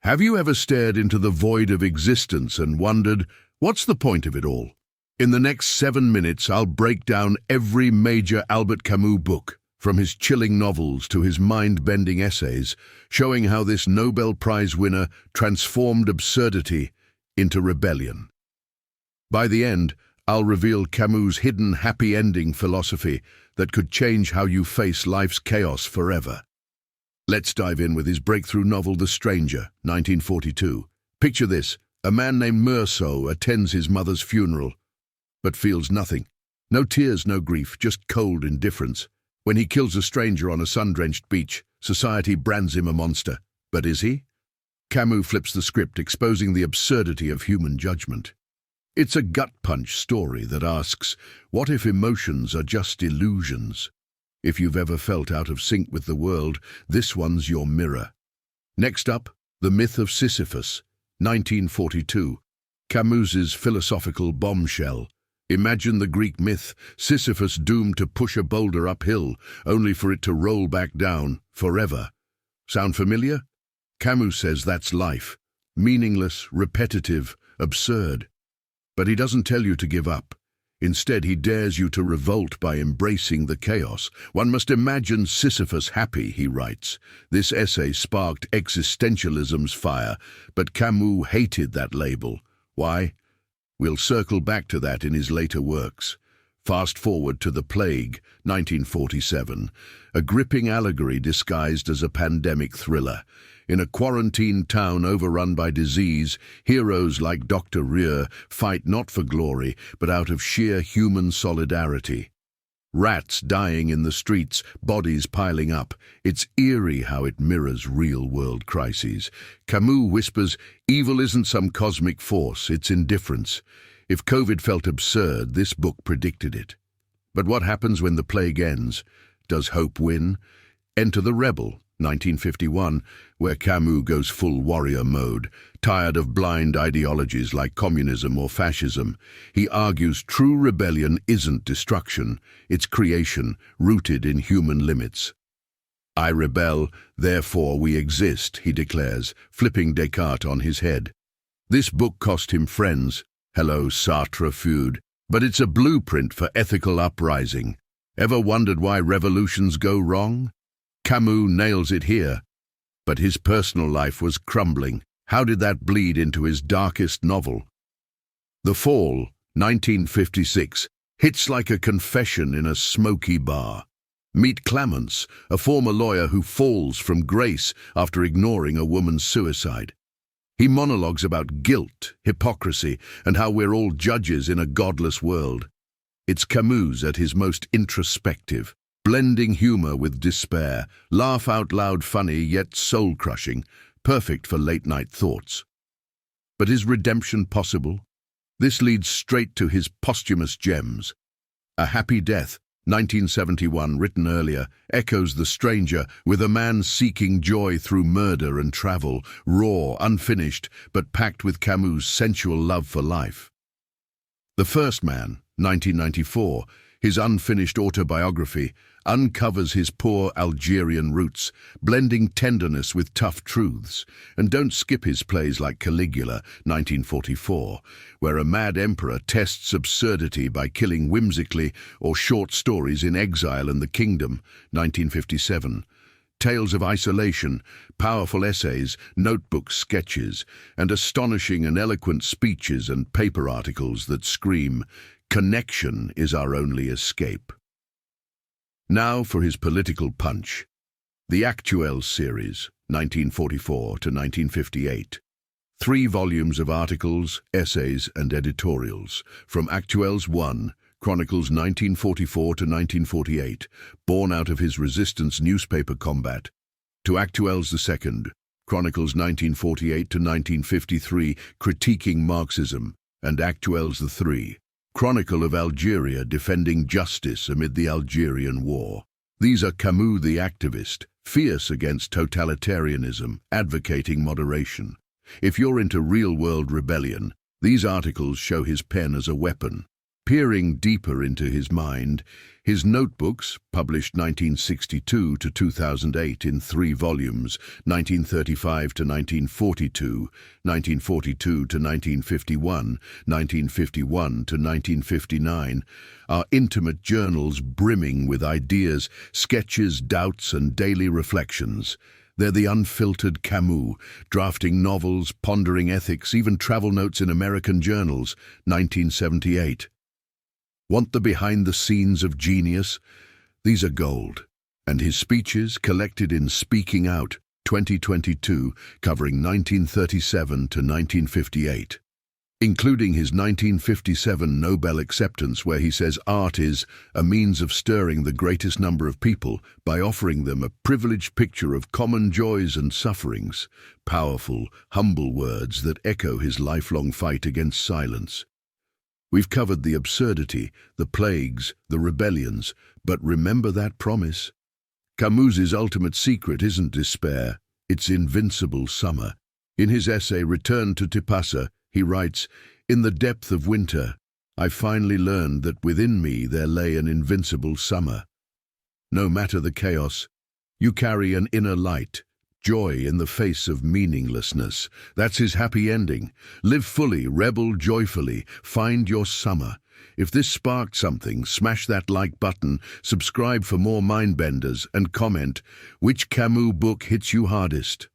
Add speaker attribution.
Speaker 1: Have you ever stared into the void of existence and wondered, what's the point of it all? In the next 7 minutes, I'll break down every major Albert Camus book, from his chilling novels to his mind-bending essays, showing how this Nobel Prize winner transformed absurdity into rebellion. By the end, I'll reveal Camus' hidden happy ending philosophy that could change how you face life's chaos forever. Let's dive in with his breakthrough novel, The Stranger, 1942. Picture this: a man named Meursault attends his mother's funeral, but feels nothing. No tears, no grief, just cold indifference. When he kills a stranger on a sun-drenched beach, society brands him a monster. But is he? Camus flips the script, exposing the absurdity of human judgment. It's a gut-punch story that asks, what if emotions are just illusions? If you've ever felt out of sync with the world, this one's your mirror. Next up, The Myth of Sisyphus, 1942. Camus's philosophical bombshell. Imagine the Greek myth, Sisyphus doomed to push a boulder uphill, only for it to roll back down, forever. Sound familiar? Camus says that's life. Meaningless, repetitive, absurd. But he doesn't tell you to give up. Instead, he dares you to revolt by embracing the chaos. One must imagine Sisyphus happy, he writes. This essay sparked existentialism's fire, but Camus hated that label. Why? We'll circle back to that in his later works. Fast forward to The Plague, 1947, a gripping allegory disguised as a pandemic thriller. In a quarantined town overrun by disease, heroes like Dr. Rieux fight not for glory, but out of sheer human solidarity. Rats dying in the streets, bodies piling up. It's eerie how it mirrors real-world crises. Camus whispers, evil isn't some cosmic force, it's indifference. If COVID felt absurd, this book predicted it. But what happens when the plague ends? Does hope win? Enter The Rebel, 1951, where Camus goes full warrior mode. Tired of blind ideologies like communism or fascism, he argues true rebellion isn't destruction, it's creation, rooted in human limits. I rebel, therefore we exist, he declares, flipping Descartes on his head. This book cost him friends. Hello, Sartre feud. But it's a blueprint for ethical uprising. Ever wondered why revolutions go wrong? Camus nails it here. But his personal life was crumbling. How did that bleed into his darkest novel? The Fall, 1956, hits like a confession in a smoky bar. Meet Clemence, a former lawyer who falls from grace after ignoring a woman's suicide. He monologues about guilt, hypocrisy, and how we're all judges in a godless world. It's Camus at his most introspective, blending humor with despair, laugh-out-loud funny yet soul-crushing, perfect for late-night thoughts. But is redemption possible? This leads straight to his posthumous gems. A Happy Death, 1971, written earlier, echoes The Stranger with a man seeking joy through murder and travel, raw, unfinished, but packed with Camus' sensual love for life. The First Man, 1994, his unfinished autobiography, uncovers his poor Algerian roots, blending tenderness with tough truths. And don't skip his plays like Caligula, 1944, where a mad emperor tests absurdity by killing whimsically, or short stories in Exile and the Kingdom, 1957. Tales of isolation, powerful essays, notebook sketches, and astonishing and eloquent speeches and paper articles that scream, connection is our only escape. Now for his political punch. The Actuelles series, 1944 to 1958. 3 volumes of articles, essays, and editorials. From Actuelles 1, chronicles 1944 to 1948, born out of his resistance newspaper combat, to Actuelles 2, chronicles 1948 to 1953, critiquing Marxism, and Actuelles 3, Chronicle of Algeria defending justice amid the Algerian War. These are Camus the activist, fierce against totalitarianism, advocating moderation. If you're into real-world rebellion, these articles show his pen as a weapon. Peering deeper into his mind, his notebooks, published 1962 to 2008 in 3 volumes, 1935 to 1942, 1942 to 1951, 1951 to 1959, are intimate journals brimming with ideas, sketches, doubts, and daily reflections. They're the unfiltered Camus, drafting novels, pondering ethics, even travel notes in American journals, 1978. Want the behind-the-scenes of genius? These are gold. And his speeches, collected in Speaking Out, 2022, covering 1937 to 1958. Including his 1957 Nobel acceptance, where he says art is a means of stirring the greatest number of people by offering them a privileged picture of common joys and sufferings. Powerful, humble words that echo his lifelong fight against silence. We've covered the absurdity, the plagues, the rebellions, but remember that promise? Camus's ultimate secret isn't despair, it's invincible summer. In his essay Return to Tipasa, he writes, "In the depth of winter, I finally learned that within me there lay an invincible summer. No matter the chaos, you carry an inner light, joy in the face of meaninglessness." That's his happy ending. Live fully, rebel joyfully, find your summer. If this sparked something, smash that like button, subscribe for more mindbenders, and comment which Camus book hits you hardest.